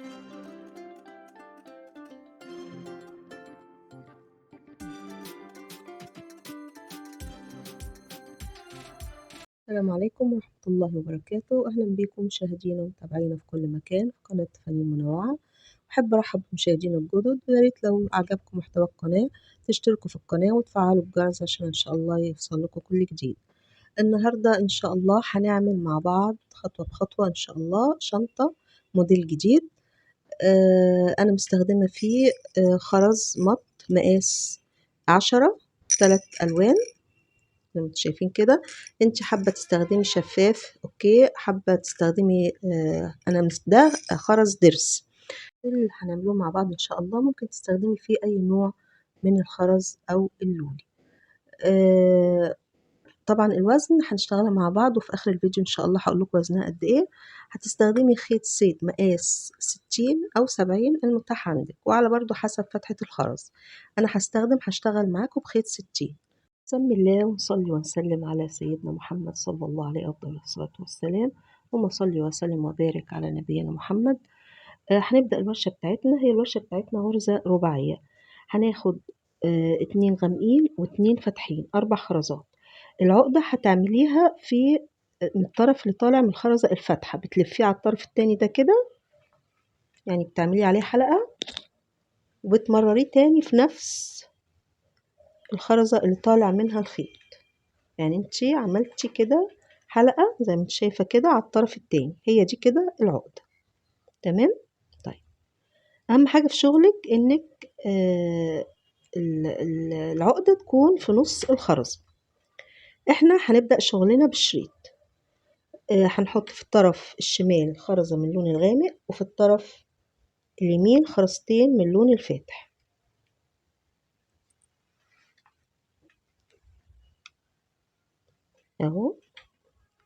السلام عليكم ورحمة الله وبركاته، أهلا بكم مشاهدينا ومتابعينا في كل مكان في قناة فني منوعة. أحب أرحب بمشاهدينا الجدد، وياريت لو عجبكم محتوى القناة تشتركوا في القناة وتفعلوا الجرس عشان إن شاء الله يوصلكوا كل جديد. النهاردة إن شاء الله هنعمل مع بعض خطوة بخطوة إن شاء الله شنطة موديل جديد. أنا مستخدمة فيه خرز مط مقاس 10 3 ألوان زي ما انتم شايفين كده. انت حابة تستخدمي شفاف اوكي، حابة تستخدمي انا ده خرز ضرس اللي هنعمله مع بعض ان شاء الله. ممكن تستخدمي فيه اي نوع من الخرز او اللولي. طبعا الوزن هنشتغلها مع بعض، وفي اخر الفيديو ان شاء الله هقول لكم وزنها قد ايه. هتستخدمي خيط صيد مقاس 60 او 70 المتاح عندك، وعلى برضو حسب فتحة الخرز. انا هشتغل معاكم بخيط 60. بسم الله ونصلي ونسلم على سيدنا محمد صلى الله عليه أفضل الصلاة والسلام. اللهم صل وسلم وبارك على نبينا محمد. هنبدأ الورشة بتاعتنا. هي الورشة بتاعتنا غرزة رباعية. هناخد 2 غامقين و2 فاتحين 4 خرزات. العقدة هتعمليها في من الطرف اللي طالع من الخرزة الفاتحة، بتلفيه على الطرف التاني ده كده، يعني بتعمليه عليه حلقة وبتمرريه تاني في نفس الخرزة اللي طالع منها الخيط. يعني انتي عملتي كده حلقة زي ما انت شايفة كده على الطرف التاني، هي دي كده العقدة. تمام. طيب اهم حاجة في شغلك انك العقدة تكون في نص الخرز. احنا هنبدأ شغلنا بالشريط. هنحط في الطرف الشمال خرزة من اللون الغامق، وفي الطرف اليمين خرزتين من اللون الفاتح اهو.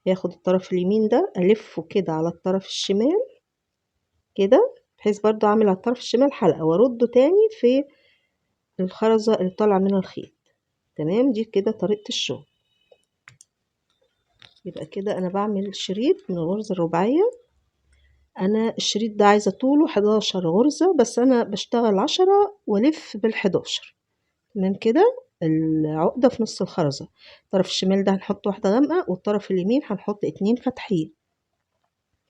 ياخد الطرف اليمين ده ألفه كده على الطرف الشمال كده، بحيث برضو أعمل على الطرف الشمال حلقة وأرده تاني في الخرزة اللي طالعة منها الخيط. تمام، دي كده طريقة الشغل. يبقى كده أنا بعمل شريط من الغرزة الرباعية. أنا الشريط ده عايزة طوله 11 غرزة، بس أنا بشتغل 10 وألف بال11. تمام كده. العقدة في نص الخرزة، الطرف الشمال ده هنحط واحدة غامقة، والطرف اليمين هنحط 2 فاتحين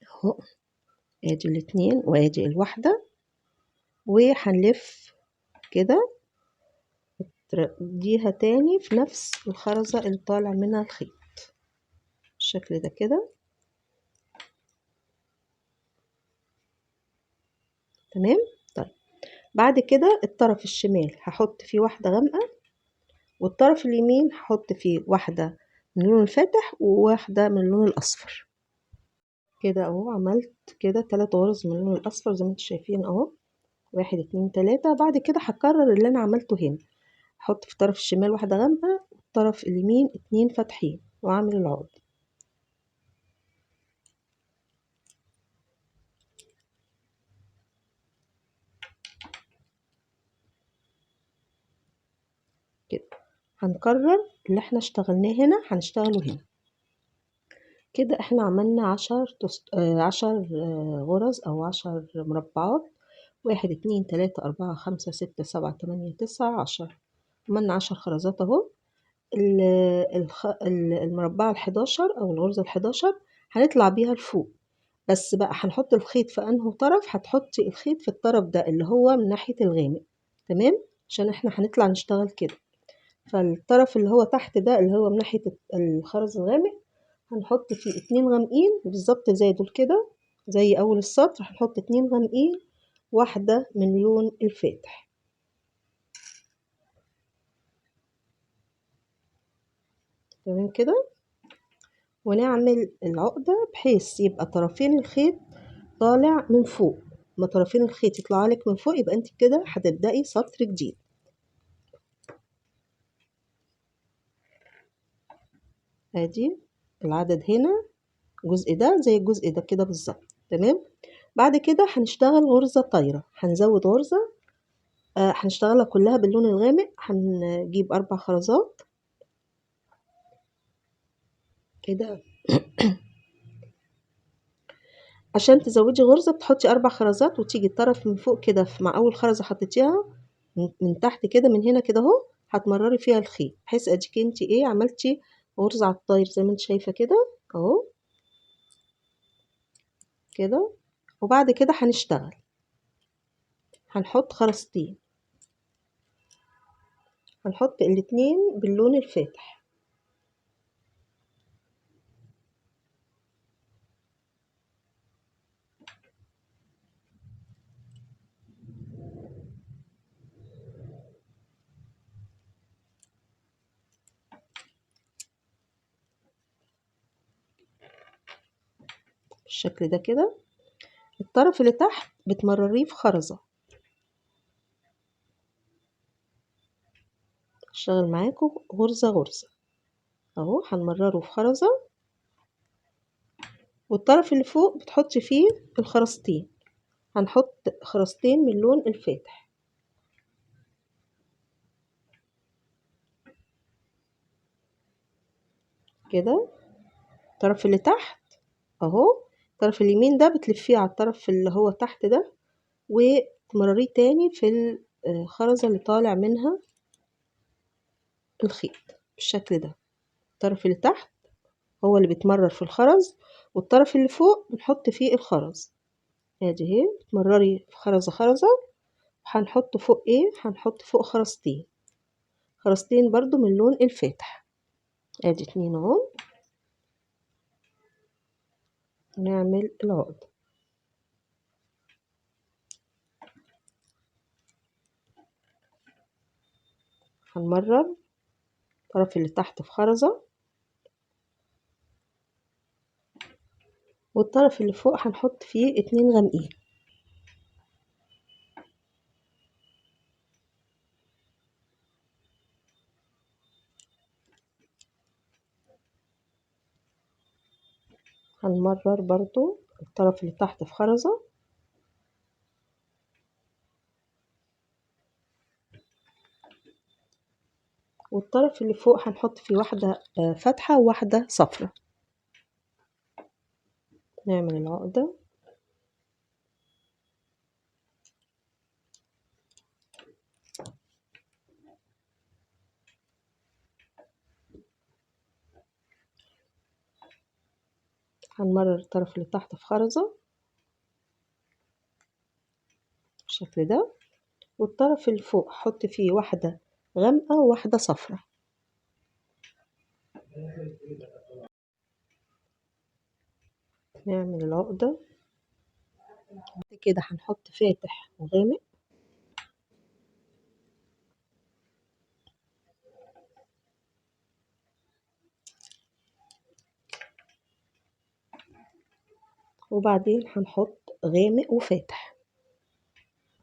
اهو. ادي الاتنين وادي الواحدة، وهنلف كده ترديها تاني في نفس الخرزة اللي طالع منها الخيط بالشكل ده كده. تمام. طيب بعد كده الطرف الشمال هحط فيه واحدة غامقة، والطرف اليمين هحط فيه واحدة من اللون الفاتح وواحدة من اللون الأصفر كده اهو. عملت كده 3 غرز من اللون الأصفر زي ما انتم شايفين اهو، 1 2 3. بعد كده هكرر اللي انا عملته هنا، هحط في الطرف الشمال واحدة غامقة والطرف اليمين 2 فاتحين واعمل العقد. كده هنكرر اللي احنا اشتغلناه هنا هنشتغله هنا كده. احنا عملنا 10 غرز او 10 مربعات، 1 2 3 4 5 6 7 8 9 10. عملنا 10 خرزات اهو. المربعة ال11 او الغرزة ال11 هنطلع بيها لفوق، بس بقى هنحط الخيط في انه طرف. هتحطي الخيط في الطرف ده اللي هو من ناحية الغامق. تمام، عشان احنا هنطلع نشتغل كده. فالطرف اللي هو تحت ده اللي هو من ناحية الخرز الغامق هنحط فيه 2 غامقين بالظبط زي دول كده، زي اول السطر هنحط 2 غامقين، واحدة من اللون الفاتح. تمام كده. ونعمل العقدة بحيث يبقى طرفين الخيط طالع من فوق. ما طرفين الخيط يطلع لك من فوق يبقى انت كده هتبدأي سطر جديد. ادي العدد هنا، الجزء ده زي الجزء ده كده بالظبط. تمام. بعد كده هنشتغل غرزة طايرة، هنزود غرزة هنشتغلها كلها باللون الغامق. هنجيب 4 خرزات كده عشان تزودي غرزة بتحطي 4 خرزات، وتيجي الطرف من فوق كده مع أول خرزة حطيتيها من تحت كده، من هنا كده اهو هتمرري فيها الخيط، بحيث اديكي انتي ايه عملتي غرزة على الطاير زي ما انت شايفة كده اهو كده. وبعد كده هنشتغل، هنحط خرزتين، هنحط الاتنين باللون الفاتح بالشكل ده كده. الطرف اللي تحت بتمرريه في خرزة. اشتغل معاكم غرزة غرزة اهو، هنمرره في خرزة، والطرف اللي فوق بتحطي فيه الخرزتين، هنحط خرزتين من اللون الفاتح كده. الطرف اللي تحت اهو، الطرف اليمين ده بتلفيه على الطرف اللي هو تحت ده، وتمرريه تاني في الخرزة اللي طالع منها الخيط بالشكل ده. الطرف اللي تحت هو اللي بيتمرر في الخرز، والطرف اللي فوق بنحط فيه الخرز. ادي اهي بتمرري في خرزة خرزة، هنحط فوق ايه، هنحط فوق خرزتين، خرزتين برضو من اللون الفاتح. ادي 2 اهو. نعمل العقدة، هنمرر الطرف اللي تحت في خرزة، والطرف اللي فوق هنحط فيه 2 غامقين. هنمرر برضو الطرف اللي تحت في خرزة، والطرف اللي فوق هنحط فيه واحدة فاتحة وواحدة صفرة. نعمل العقدة، هنمرر الطرف اللي تحت في خرزة بالشكل ده، والطرف اللي فوق هحط فيه واحدة غامقة وواحدة صفرة. نعمل العقدة كده، هنحط فاتح وغامق، وبعدين هنحط غامق وفاتح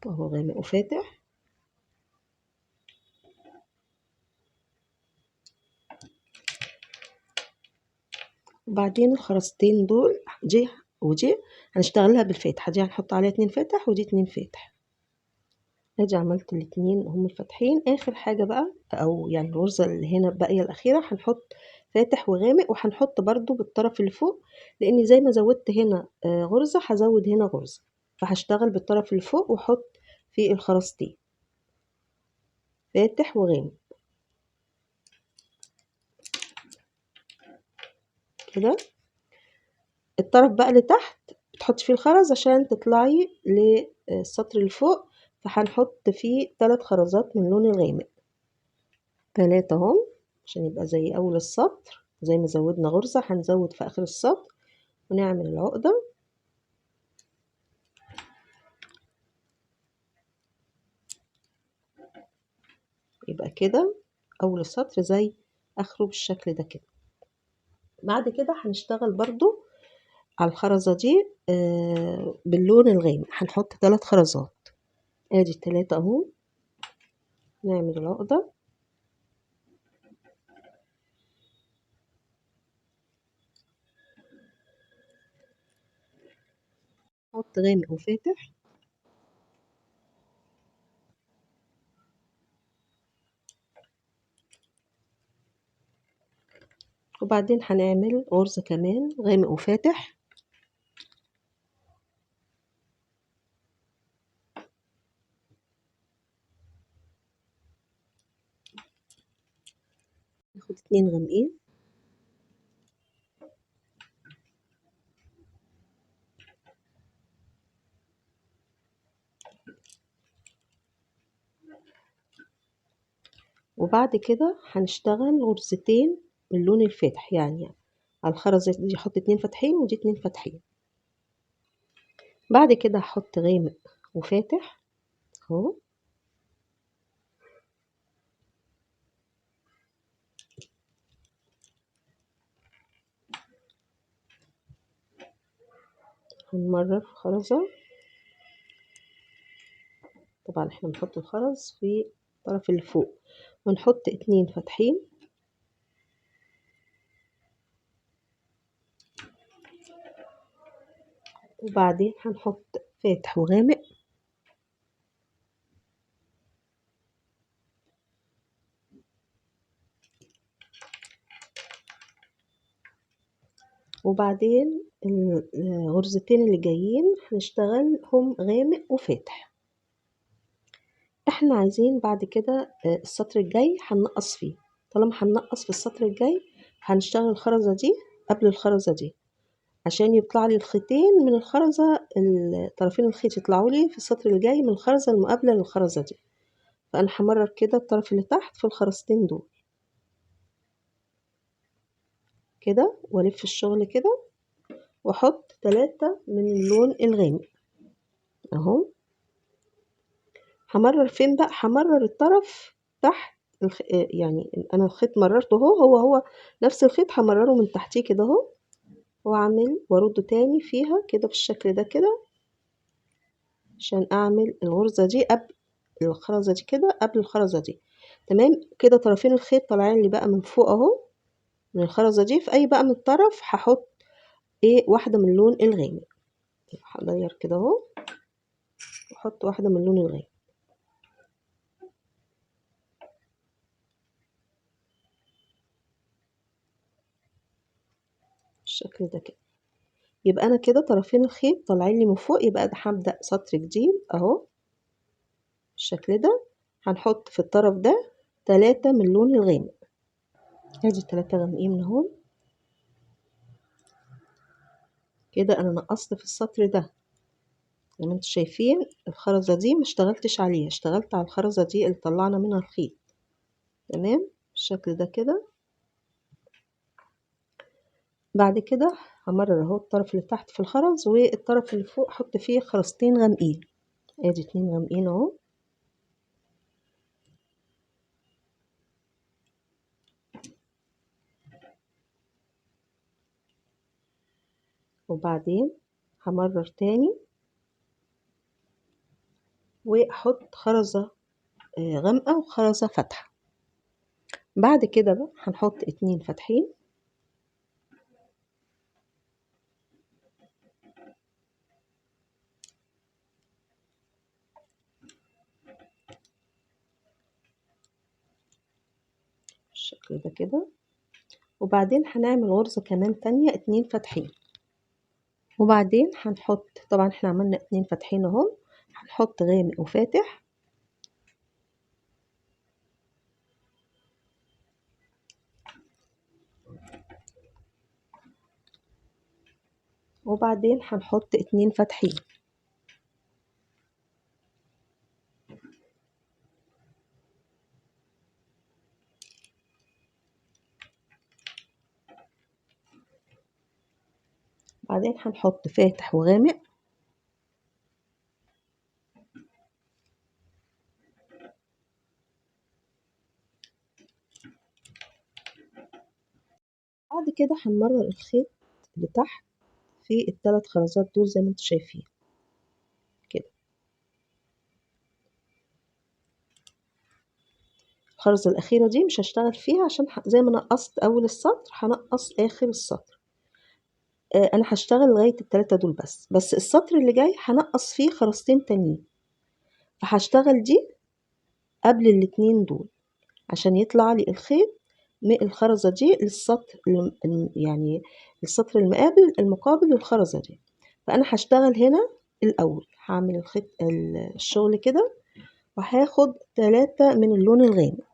اهو، غامق وفاتح. وبعدين الخرزتين دول دي ودي هنشتغلها بالفاتحة، دي هنحط عليها 2 فاتح ودي 2 فاتح. ادي عملت الاتنين هم الفاتحين. اخر حاجة بقى، او يعني الغرزة اللي هنا الباقية الاخيرة، هنحط فاتح وغامق، وهنحط برضو بالطرف اللي فوق، لاني زي ما زودت هنا غرزة هزود هنا غرزة، فهشتغل بالطرف اللي فوق واحط في الخرزتين فاتح وغامق كده. الطرف بقى اللي تحت بتحط فيه الخرز عشان تطلعي للسطر اللي فوق، فهنحط فيه 3 خرزات من اللون الغامق، 3 اهم، عشان يبقى زي اول السطر. زي ما زودنا غرزة هنزود في اخر السطر، ونعمل العقدة يبقى كده اول السطر زي اخره بالشكل ده كده. بعد كده هنشتغل برضو على الخرزة دي باللون الغامق، هنحط 3 خرزات، ادي 3 اهو. نعمل العقدة، نحط غامق وفاتح، وبعدين هنعمل غرزة كمان غامق وفاتح، هاخد 2 غامقين وبعد كده هنشتغل غرزتين من اللون الفاتح، يعني على الخرزة دي هحط 2 فاتحين ودي 2 فاتحين. بعد كده هحط غامق وفاتح اهو، هنمرر في خرزة. طبعا احنا بنحط الخرز في الطرف اللي فوق ونحط 2 فاتحين وبعدين هنحط فاتح وغامق وبعدين الغرزتين اللي جايين هنشتغلهم غامق وفاتح. احنا عايزين بعد كده السطر الجاي هننقص فيه. طالما هننقص في السطر الجاي هنشتغل الخرزة دي قبل الخرزة دي عشان يطلع لي الخيطين من الخرزة، طرفين الخيط يطلعوا لي في السطر الجاي من الخرزة المقابلة للخرزة دي. فأنا همرر كده الطرف اللي تحت في الخرزتين دول كده والف الشغل كده واحط 3 من اللون الغامق اهو. همرر فين بقى؟ همرر الطرف تحت يعني انا الخيط مررته اهو، هو نفس الخيط همرره من تحتيه كده اهو، واعمل وارده تاني فيها كده بالشكل ده كده عشان اعمل الغرزة دي قبل الخرزة دي كده قبل الخرزة دي. تمام كده طرفين الخيط طالعين لي بقى من فوق اهو من الخرزة دي. في اي بقى من الطرف هحط واحدة من اللون الغامق، هغير كده اهو واحط واحدة من اللون الغامق بالشكل ده كده. يبقى انا كده طرفين الخيط طالعين لي من فوق، يبقى ده هبدأ سطر جديد اهو بالشكل ده. هنحط في الطرف ده 3 من اللون الغامق، ادي 3 غامقين من اهو كده. انا نقصت في السطر ده زي ما انتم شايفين، الخرزة دي ما اشتغلتش عليها، اشتغلت على الخرزة دي اللي طلعنا منها الخيط. تمام بالشكل ده كده. بعد كده همرر اهو الطرف اللي تحت في الخرز والطرف اللي فوق احط فيه خرزتين غامقين، ادي 2 غامقين اهو. وبعدين همرر تاني واحط خرزة غامقة وخرزة فاتحة. بعد كده بقى هنحط 2 فاتحين بالشكل ده كده. وبعدين هنعمل غرزة كمان تانية 2 فاتحين وبعدين هنحط، طبعا احنا عملنا 2 فاتحين اهو، هنحط غامق وفاتح وبعدين هنحط 2 فاتحين. بعدين هنحط فاتح وغامق بعد كده هنمرر الخيط اللي تحت في ال3 خرزات دول زي ما انتم شايفين كده. الخرزة الأخيرة دي مش هشتغل فيها عشان زي ما نقصت أول السطر هنقص آخر السطر. أنا هشتغل لغاية ال3 دول بس السطر اللي جاي هنقص فيه خرزتين تانيين، فهشتغل دي قبل الاتنين دول عشان يطلع لي الخيط من الخرزة دي للسطر يعني السطر المقابل للخرزة دي. فأنا هشتغل هنا الأول، هعمل الخيط الشغل كده وهاخد 3 من اللون الغامق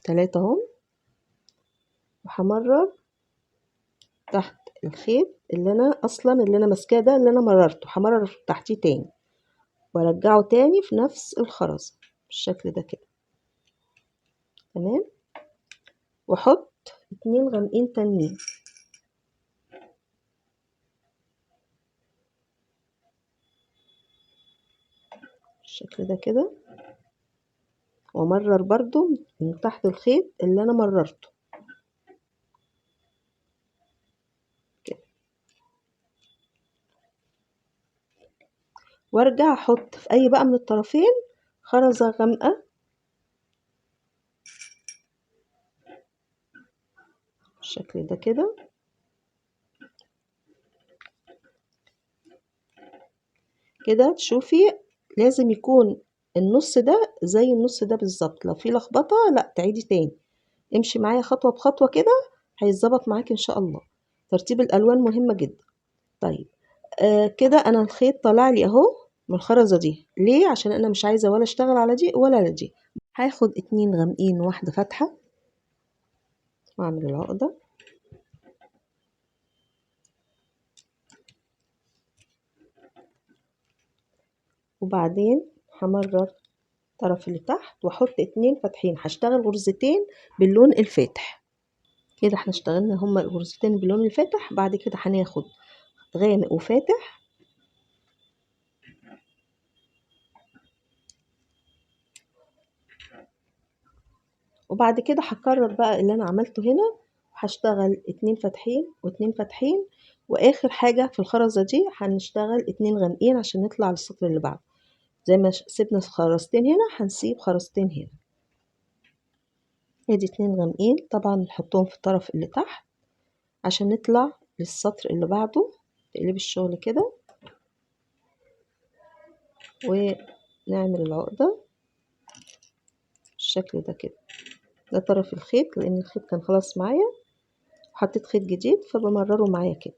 3 اهم وهمرر تحت الخيط اللي انا ماسكاه ده، اللي انا مررته، همرر تحتيه تاني وارجعه تاني في نفس الخرزة بالشكل ده كده. تمام. واحط 2 غامقين تانيين بالشكل ده كده، وامرر برضو من تحت الخيط اللي انا مررته كده، وارجع احط في اي بقى من الطرفين خرزة غامقة بالشكل ده كده. كده تشوفي لازم يكون النص ده زي النص ده بالظبط، لو في لخبطة لا تعيدي تاني، امشي معايا خطوة بخطوة كده هيتظبط معاكي ان شاء الله. ترتيب الالوان مهمة جدا. طيب كده انا الخيط طلع لي اهو من الخرزة دي، ليه؟ عشان انا مش عايزة ولا اشتغل على دي ولا على دي. هاخد 2 غامقين واحدة فاتحة واعمل العقدة، وبعدين همرر الطرف اللي تحت واحط 2 فاتحين، هشتغل غرزتين باللون الفاتح كده. احنا اشتغلنا هما الغرزتين باللون الفاتح، بعد كده هناخد غامق وفاتح، وبعد كده هكرر بقى اللي انا عملته هنا، هشتغل 2 فاتحين و2 فاتحين، واخر حاجة في الخرزة دي هنشتغل 2 غامقين عشان نطلع للسطر اللي بعده. زي ما سيبنا خرزتين هنا هنسيب خرزتين هنا. ادي 2 غامقين طبعا نحطهم في الطرف اللي تحت عشان نطلع للسطر اللي بعده. تقلبي الشغل كده ونعمل العقدة بالشكل ده كده. ده طرف الخيط، لان الخيط كان خلاص معايا وحطيت خيط جديد فبمرره معايا كده.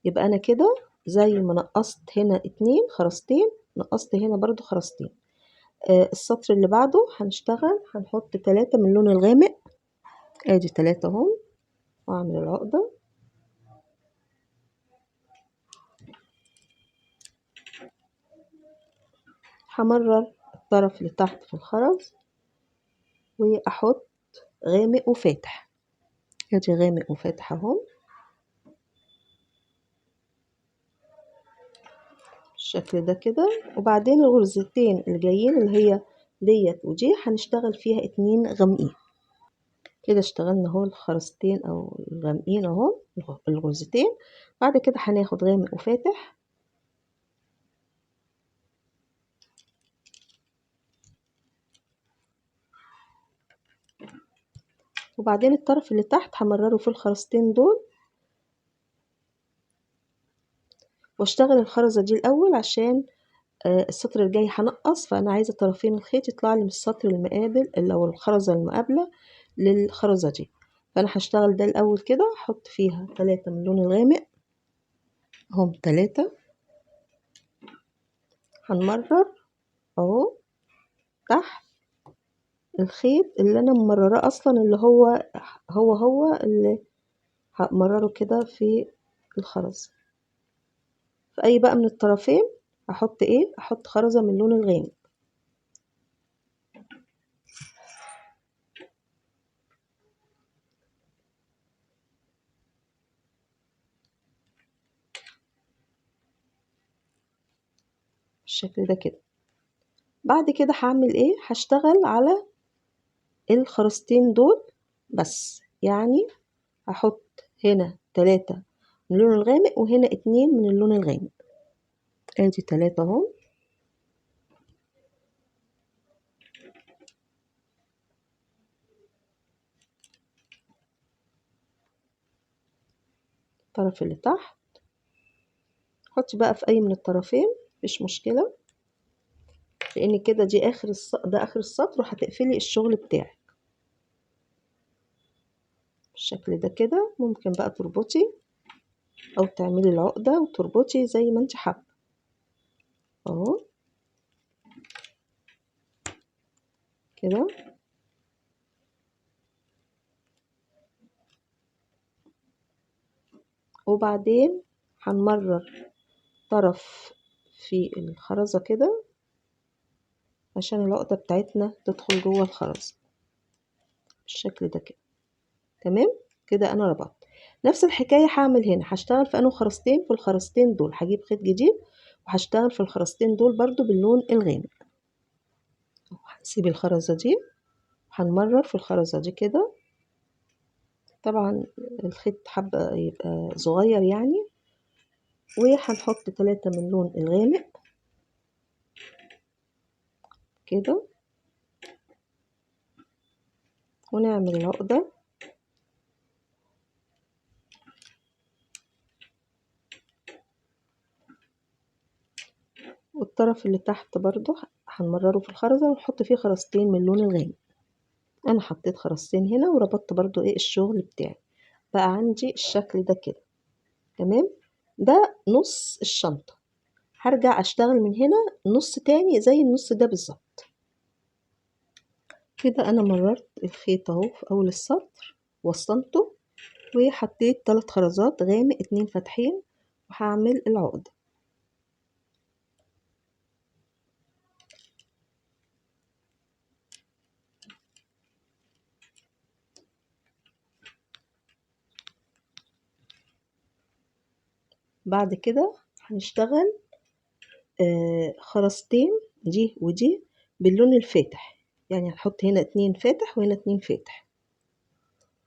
يبقى انا كده زي ما نقصت هنا 2 خرزتين، نقصت هنا برضو خرزتين. السطر اللي بعده هنشتغل هنحط 3 من اللون الغامق، ادي 3 اهم، واعمل العقدة همرر الطرف اللي تحت في الخرز واحط غامق وفاتح، ادي غامق وفاتح اهو بالشكل ده كده. وبعدين الغرزتين اللي جايين اللي هي ديت ودي هنشتغل فيها 2 غامقين كده. اشتغلنا اهو الخرزتين او الغامقين اهو الغرزتين. بعد كده هناخد غامق وفاتح، وبعدين الطرف اللي تحت همرره في الخرزتين دول واشتغل الخرزة دي الاول عشان السطر الجاي هنقص، فانا عايزة طرفين الخيط يطلع لي من السطر المقابل اللي هو الخرزة المقابلة للخرزة دي. فانا هشتغل ده الاول كده، احط فيها 3 من اللون الغامق هم 3، هنمرر اهو تحت الخيط اللي انا ممرراه اصلا، اللي هو اللي همرره كده في الخرز. في اي بقى من الطرفين احط ايه، احط خرزة من اللون الغامق بالشكل ده كده. بعد كده هعمل ايه، هشتغل على الخرزتين دول بس، يعني هحط هنا 3 من اللون الغامق وهنا 2 من اللون الغامق، ادي 3 اهم. الطرف اللي تحت حطي بقى في اي من الطرفين مفيش مشكلة، لان كده دي ده اخر السطر وهتقفلي الشغل بتاعك بالشكل ده كده. ممكن بقى تربطي او تعملي العقدة وتربطي زي ما انت حابة اهو كده. وبعدين هنمرر طرف في الخرزة كده عشان العقدة بتاعتنا تدخل جوه الخرزة بالشكل ده كده. تمام كده انا ربطت. نفس الحكاية هعمل هنا، هشتغل في انو خرزتين، في الخرزتين دول هجيب خيط جديد وهشتغل في الخرزتين دول برضو باللون الغامق. هنسيب الخرزة دي، هنمرر في الخرزة دي كده. طبعا الخيط حابة يبقى صغير يعني، وهنحط 3 من اللون الغامق كده ونعمل العقدة. والطرف اللي تحت برضو هنمرره في الخرزة ونحط فيه خرزتين من اللون الغامق. انا حطيت خرزتين هنا وربطت برضو ايه الشغل بتاعي، بقى عندي الشكل ده كده. تمام، ده نص الشنطة. هرجع اشتغل من هنا نص تاني زي النص ده بالظبط كده. انا مررت الخيط اهو في اول السطر وصلته وحطيت 3 خرزات غامق 2 فاتحين وهعمل العقدة. بعد كده هنشتغل خرزتين دي ودي باللون الفاتح، يعني هنحط هنا 2 فاتح وهنا 2 فاتح.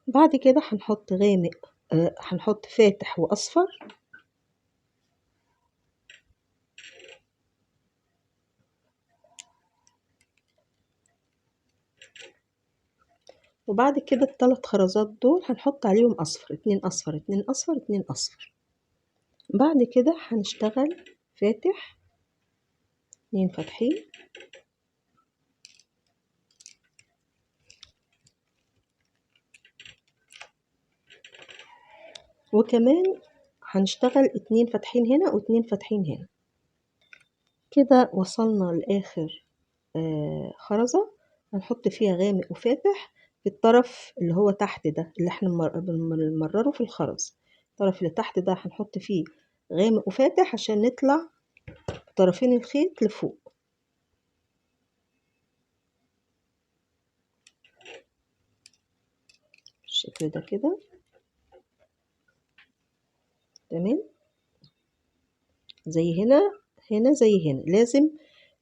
بعد كده هنحط غامق هنحط فاتح واصفر، وبعد كده ال3 خرزات دول هنحط عليهم اصفر، 2 اصفر 2 اصفر 2 اصفر. بعد كده هنشتغل فاتح 2 فاتحين وكمان هنشتغل 2 فاتحين هنا و2 فاتحين هنا. كده وصلنا لاخر خرزة هنحط فيها غامق وفاتح في الطرف اللي هو تحت ده اللي احنا بنمرره في الخرز. الطرف اللي تحت ده هنحط فيه غامق وفاتح عشان نطلع طرفين الخيط لفوق بالشكل ده كده. تمام، زي هنا هنا زي هنا، لازم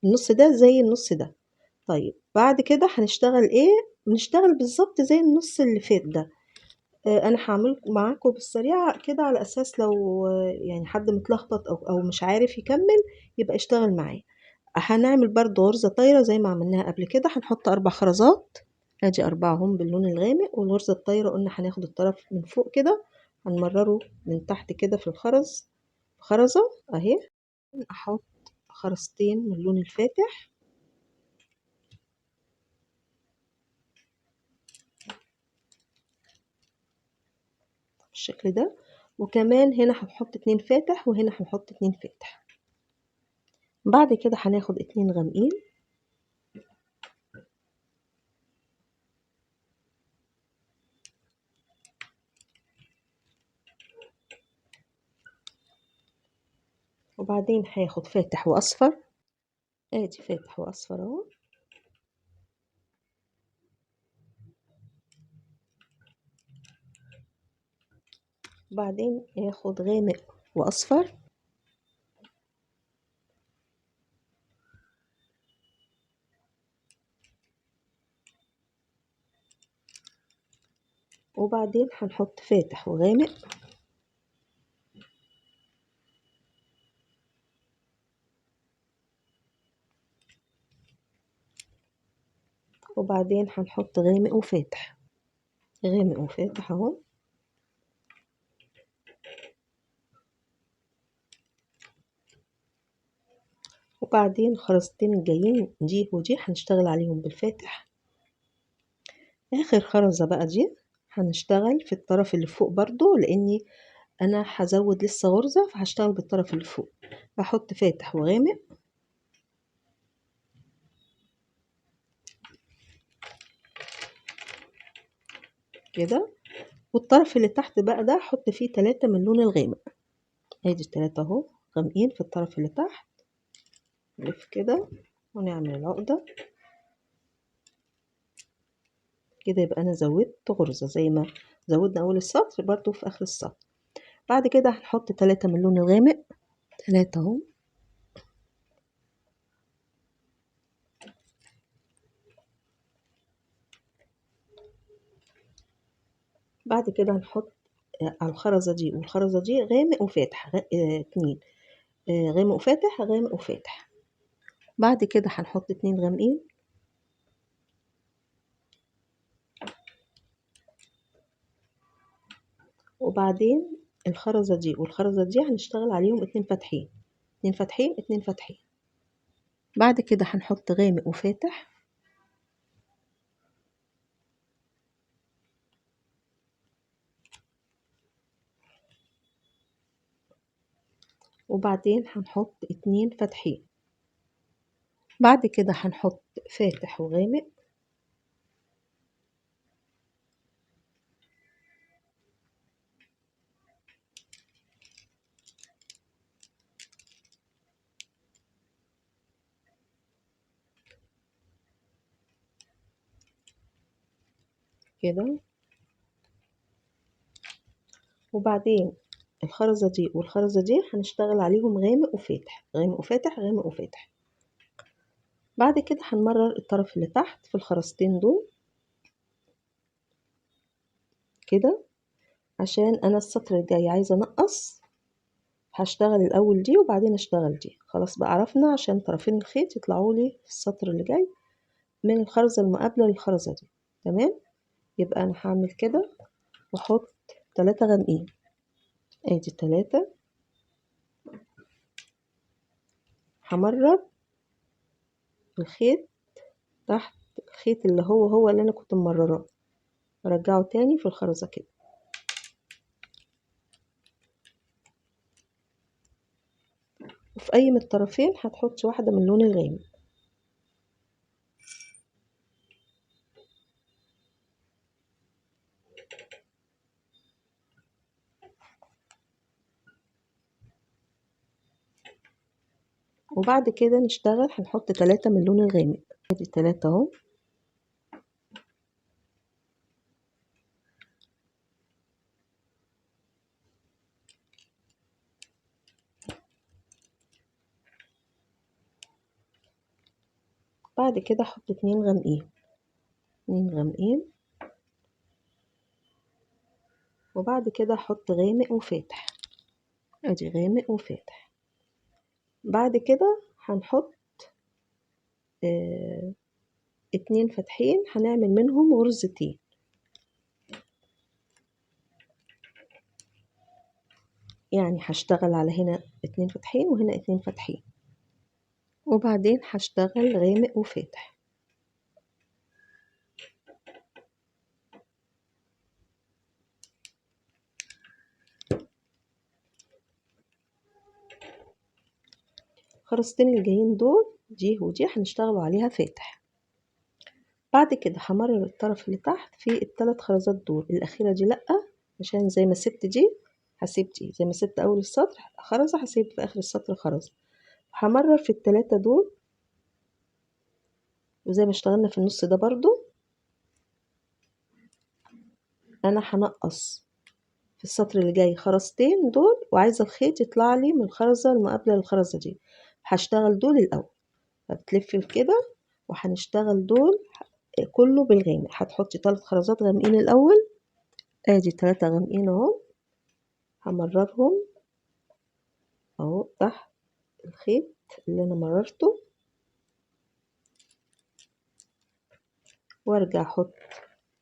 النص ده زي النص ده. طيب بعد كده هنشتغل ايه؟ بنشتغل بالظبط زي النص اللي فات ده. انا هعمل معاكم بالسريع كده على اساس لو يعني حد متلخبط او مش عارف يكمل يبقى اشتغل معايا. هنعمل برضو غرزة طايرة زي ما عملناها قبل كده. هنحط 4 خرزات، ادي 4 هم باللون الغامق، والغرزة الطايرة قلنا هناخد الطرف من فوق كده هنمرره من تحت كده في الخرز خرزة اهي. احط خرزتين من اللون الفاتح بالشكل ده، وكمان هنا هنحط 2 فاتح وهنا هنحط 2 فاتح. بعد كده هناخد 2 غامقين وبعدين هاخد فاتح واصفر، ادي فاتح واصفر اهو، بعدين اخد غامق واصفر، وبعدين هنحط فاتح وغامق، وبعدين هنحط غامق وفاتح، غامق وفاتح اهو. وبعدين الخرزتين الجايين دي ودي هنشتغل عليهم بالفاتح. اخر خرزة بقى دي هنشتغل في الطرف اللي فوق برضو لاني انا هزود لسه غرزة فهشتغل بالطرف اللي فوق. بحط فاتح وغامق كده، والطرف اللي تحت بقى ده احط فيه 3 من اللون الغامق. ادي ال3 اهو غامقين في الطرف اللي تحت. نلف كده ونعمل العقدة كده، يبقى انا زودت غرزة زي ما زودنا اول السطر برضو في اخر السطر. بعد كده هنحط 3 من اللون الغامق، 3 اهو. بعد كده هنحط على الخرزة دي والخرزة دي غامق وفاتح، 2 غامق وفاتح، غامق وفاتح. بعد كده هنحط 2 غامقين، وبعدين الخرزة دي والخرزة دي هنشتغل عليهم 2 فاتحين، 2 فاتحين، 2 فاتحين. بعد كده هنحط غامق وفاتح، وبعدين هنحط 2 فاتحين. بعد كده هنحط فاتح وغامق، كده. وبعدين الخرزة دي والخرزة دي هنشتغل عليهم غامق وفاتح، غامق وفاتح، غامق وفاتح. بعد كده هنمرر الطرف اللي تحت في الخرزتين دول كده، عشان انا السطر الجاي عايزة انقص. هشتغل الاول دي وبعدين اشتغل دي. خلاص بقى عرفنا عشان طرفين الخيط يطلعوا لي في السطر اللي جاي من الخرزة المقابلة للخرزة دي. تمام. يبقى انا هعمل كده واحط 3 غامقين، ادي 3. همرر الخيط تحت الخيط اللي هو اللي انا كنت ممرراه، ارجعه تاني في الخرزة كده. وفي اي من الطرفين هتحط واحدة من اللون الغامق. وبعد كده نشتغل هنحط 3 من اللون الغامق، ادي 3 اهو. بعد كده احط 2 غامقين، 2 غامقين. وبعد كده احط غامق وفاتح، ادي غامق وفاتح. بعد كده هنحط 2 فاتحين، هنعمل منهم غرزتين. يعني هشتغل على هنا 2 فاتحين وهنا 2 فاتحين، وبعدين هشتغل غامق وفاتح. الخرزتين الجايين دول دي ودي هنشتغلوا عليها فاتح. بعد كده همرر الطرف اللي تحت في ال3 خرزات دول. الاخيره دي لا، عشان زي ما سبت دي هسيب دي، زي ما سبت اول السطر خرزه هسيب في اخر السطر خرزه. همرر في ال3 دول، وزي ما اشتغلنا في النص ده برضو انا هنقص في السطر اللي جاي خرزتين دول، وعايزه الخيط يطلع لي من الخرزه المقابله للخرزه دي. هشتغل دول الاول، فبتلف كده وهنشتغل دول كله بالغامق. هتحطي 3 خرزات غامقين الاول، ادي 3 غامقين اهو. همررهم اهو تحت الخيط اللي انا مررته، وارجع احط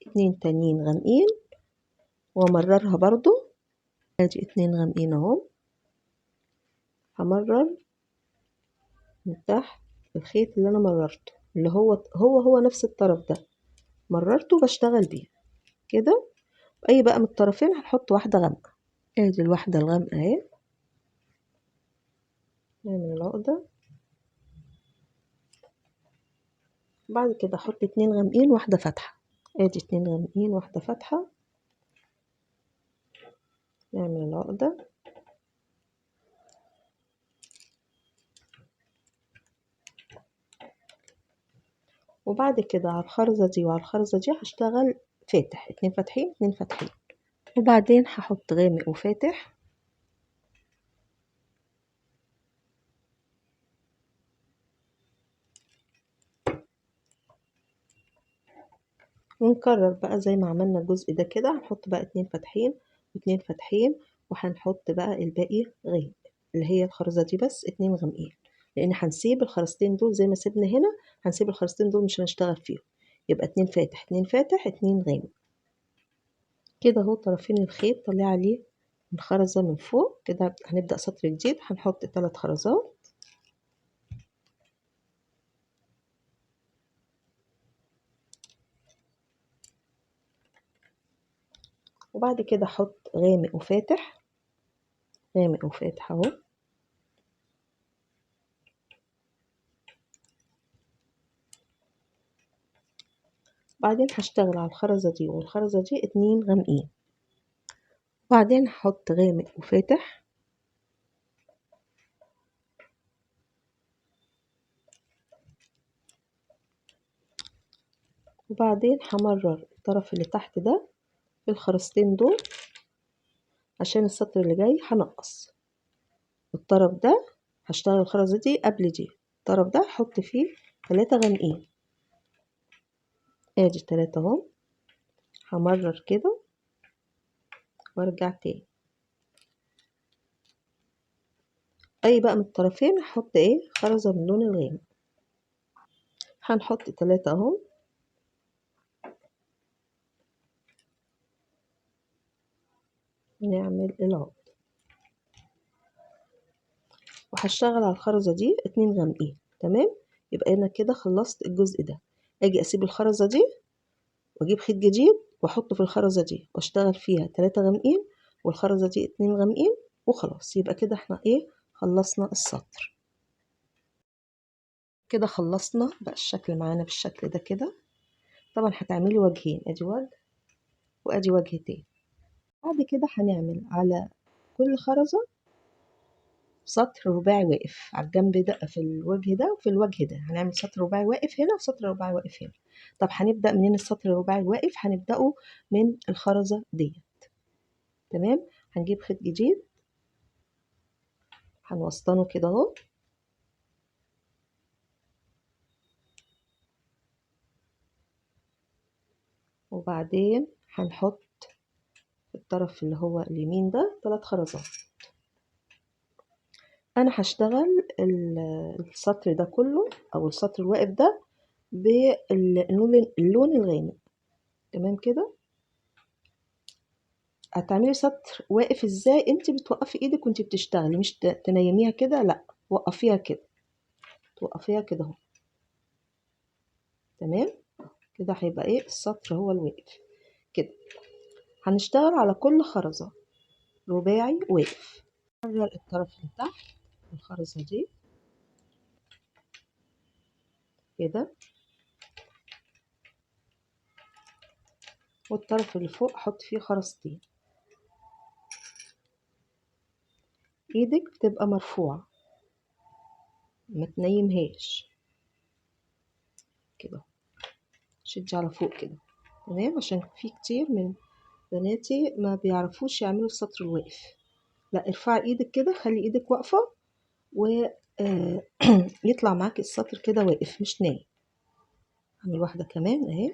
2 تانيين غامقين وامررها برضو، ادي 2 غامقين اهو. همرر من تحت الخيط اللي انا مررته، اللي هو نفس الطرف ده مررته بشتغل بيه كده. اي بقى من الطرفين هنحط واحدة غامقة، ادي الواحدة الغامقة اهي. نعمل العقدة. بعد كده احط 2 غامقين واحدة فاتحة، ادي 2 غامقين واحدة فاتحة. نعمل العقدة وبعد كده على الخرزة دي وعلى الخرزة دي هشتغل فاتح، 2 فاتحين 2 فاتحين، وبعدين هحط غامق وفاتح ونكرر بقى زي ما عملنا الجزء ده كده. هنحط بقى 2 فاتحين و2 فاتحين وهنحط بقى الباقي غامق اللي هي الخرزة دي بس 2 غامقين، لان هنسيب الخرزتين دول زي ما سيبنا هنا، هنسيب الخرزتين دول مش هنشتغل فيهم، يبقى 2 فاتح 2 فاتح 2 غامق كده اهو. طرفين الخيط طلع عليه الخرزة من فوق كده. هنبدأ سطر جديد، هنحط 3 خرزات وبعد كده احط غامق وفاتح، غامق وفاتح اهو، بعدين هشتغل على الخرزة دي والخرزة دي 2 غامقين، بعدين هحط غامق وفاتح وبعدين همرر الطرف اللي تحت ده في الخرزتين دول عشان السطر اللي جاي هنقص الطرف ده. هشتغل الخرزة دي قبل دي، الطرف ده هحط فيه 3 غامقين، ادي 3 اهو. همرر كده وارجع تاني، اي بقى من الطرفين هحط ايه خرزة من اللون الغامق. هنحط 3 اهو ونعمل العقد وهشتغل على الخرزة دي 2 غامقين. تمام، يبقى انا كده خلصت الجزء ده. اجي اسيب الخرزة دي واجيب خيط جديد واحطه في الخرزة دي واشتغل فيها 3 غامقين والخرزة دي 2 غامقين وخلاص. يبقى كده احنا ايه خلصنا السطر. كده خلصنا بقى الشكل معانا بالشكل ده كده. طبعا هتعملي وجهين، ادي وجه وادي وجه تاني. بعد كده هنعمل على كل خرزة سطر رباعي واقف على الجنب ده في الوجه ده وفي الوجه ده. هنعمل سطر رباعي واقف هنا وسطر رباعي واقف هنا. طب هنبدأ منين السطر الرباعي الواقف؟ هنبدأه من الخرزة دي. تمام، هنجيب خيط جديد هنوسطنه كده اهو وبعدين هنحط الطرف اللي هو اليمين ده 3 خرزات. انا هشتغل السطر ده كله او السطر الواقف ده باللون الغامق. تمام كده. هتعملي سطر واقف ازاي؟ انت بتوقفي ايدك وانت بتشتغلي، مش تنيميها كده، لا وقفيها كده، توقفيها كده اهو. تمام كده هيبقى ايه السطر هو الواقف كده. هنشتغل على كل خرزة رباعي واقف. نكرر الطرف اللي تحت الخرزة دي كده والطرف اللي فوق حط فيه خرزتين. ايدك بتبقى مرفوعة ما تنيمهاش كده، شدي على فوق كده. تمام، عشان في كتير من بناتي ما بيعرفوش يعملوا السطر الواقف. لا ارفعي ايدك كده، خلي ايدك واقفة و يطلع معاكي السطر كده واقف مش نايم. هعمل واحدة كمان اهي.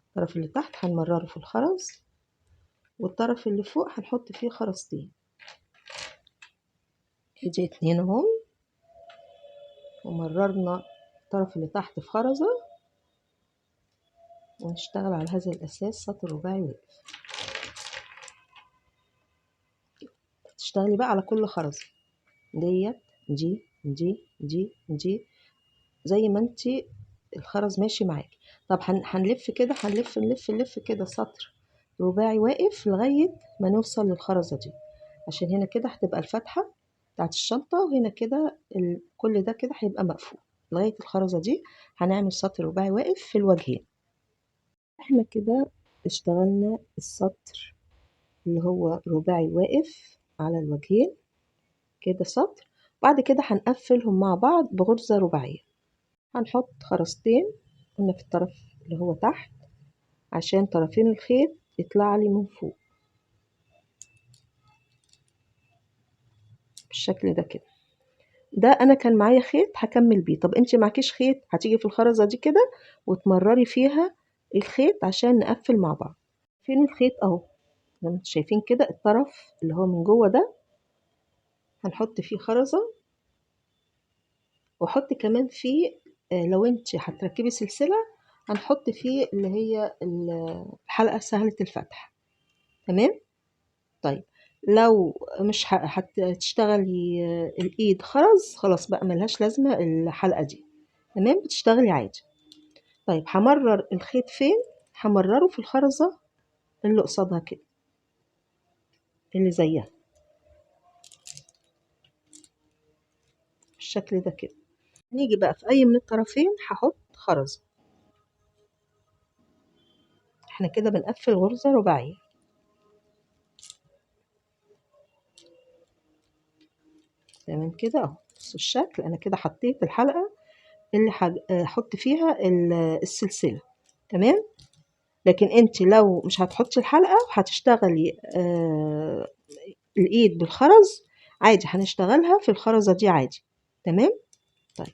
الطرف اللي تحت هنمرره في الخرز والطرف اللي فوق هنحط فيه خرزتين. ادي 2 اهم ومررنا الطرف اللي تحت في خرزة ونشتغل على هذا الأساس سطر رباعي واقف. تشتغلي بقى على كل خرزة ديت دي زي ما انتي الخرز ماشي معاكي. طب هنلف كده، نلف كده سطر رباعي واقف لغاية ما نوصل للخرزة دي، عشان هنا كده هتبقى الفتحة بتاعت الشنطة وهنا كده كل ده كده هيبقى مقفول لغاية الخرزة دي. هنعمل سطر رباعي واقف في الوجهين. احنا كده اشتغلنا السطر اللي هو رباعي واقف على الوجهين كده سطر. بعد كده هنقفلهم مع بعض بغرزة رباعية. هنحط خرزتين قلنا في الطرف اللي هو تحت عشان طرفين الخيط يطلع لي من فوق بالشكل ده كده. ده انا كان معايا خيط هكمل بيه. طب انت معكيش خيط، هتيجي في الخرزة دي كده وتمرري فيها الخيط عشان نقفل مع بعض. فين الخيط اهو زي ما انتم شايفين كده، الطرف اللي هو من جوه ده هنحط فيه خرزة، واحط كمان فيه لو انت هتركبي سلسلة هنحط فيه اللي هي الحلقة سهلة الفتح. تمام. طيب لو مش هتشتغلي الايد خرز، خلاص بقى ملهاش لازمة الحلقة دي. تمام، بتشتغلي عادي. طيب همرر الخيط فين؟ همرره في الخرزة اللي قصادها كده، اللي زيها بالشكل ده كده. نيجي بقى في اي من الطرفين هحط خرزة. احنا كده بنقفل غرزة رباعية. تمام كده اهو. بصوا الشكل، انا كده حطيت الحلقة اللي هحط فيها السلسلة. تمام. لكن انت لو مش هتحطي الحلقة وهتشتغلي الايد بالخرز عادي، هنشتغلها في الخرزة دي عادي. تمام. طيب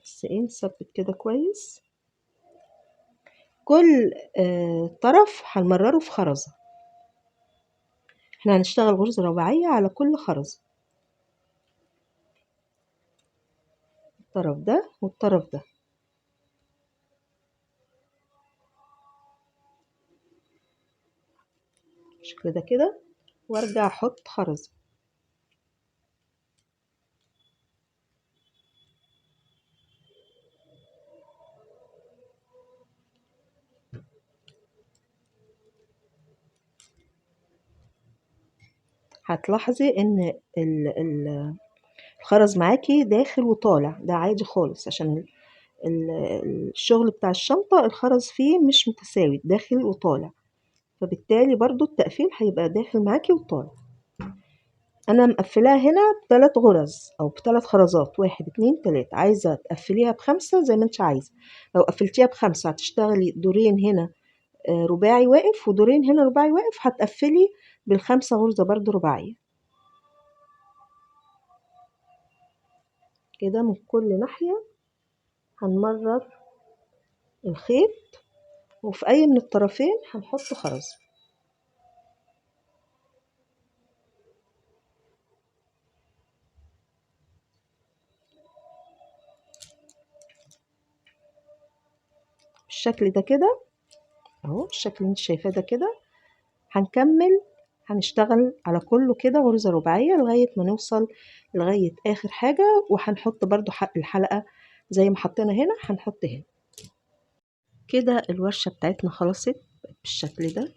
بس ايه، نثبت كده كويس. كل طرف هنمرره في خرزة. احنا هنشتغل غرزة رباعية على كل خرزة، الطرف ده والطرف ده بالشكل ده كده، وارجع احط خرزة. هتلاحظي ان الخرز معاكي داخل وطالع، ده عادي خالص عشان الشغل بتاع الشنطة الخرز فيه مش متساوي داخل وطالع، فبالتالي برضو التقفيل هيبقى داخل معاكي وطالع. انا مقفلاها هنا ب3 غرز او ب3 خرزات، 1 2 3. عايزة تقفليها ب5 زي ما انت عايزة. لو قفلتيها ب5 هتشتغلي دورين هنا رباعي واقف ودورين هنا رباعي واقف، هتقفلي بال5 غرزة برضو رباعية كده من كل ناحية. هنمرر الخيط وفي اي من الطرفين هنحط خرز بالشكل ده كده اهو. الشكل اللي انت شايفاه ده كده. هنكمل، هنشتغل على كله كده غرزة رباعية لغاية ما نوصل لغاية اخر حاجة، وهنحط برضو الحلقة زي ما حطينا هنا هنحط هنا كده. الورشة بتاعتنا خلصت بالشكل ده،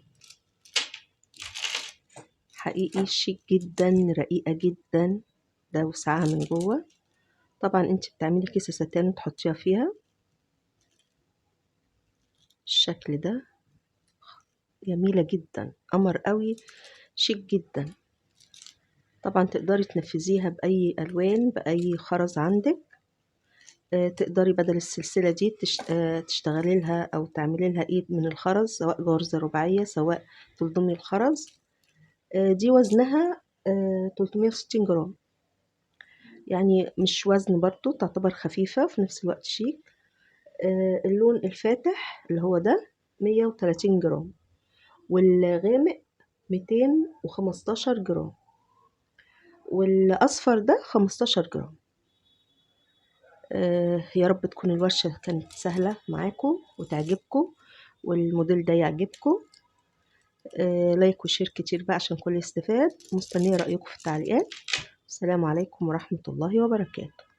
حقيقي شيك جدا، رقيقة جدا. ده وسعها من جوه. طبعا انت بتعملي كيسة ستان وتحطيها فيها الشكل ده. جميلة جدا، قمر قوي، شيك جدا. طبعا تقدري تنفذيها بأي ألوان، بأي خرز عندك. تقدري بدل السلسلة دي تشتغلي لها أو تعملي لها إيد من الخرز، سواء غرزة رباعية سواء تلضمي الخرز. دي وزنها 360 جرام، يعني مش وزن برضو، تعتبر خفيفة في نفس الوقت شيك. اللون الفاتح اللي هو ده 130 جرام، والغامق 215 جرام، والأصفر ده 15 جرام. يا رب تكون الورشة كانت سهلة معاكم وتعجبكم والموديل ده يعجبكم. لايك وشير كتير بقى عشان كل يستفاد. مستنية رأيكم في التعليقات. السلام عليكم ورحمة الله وبركاته.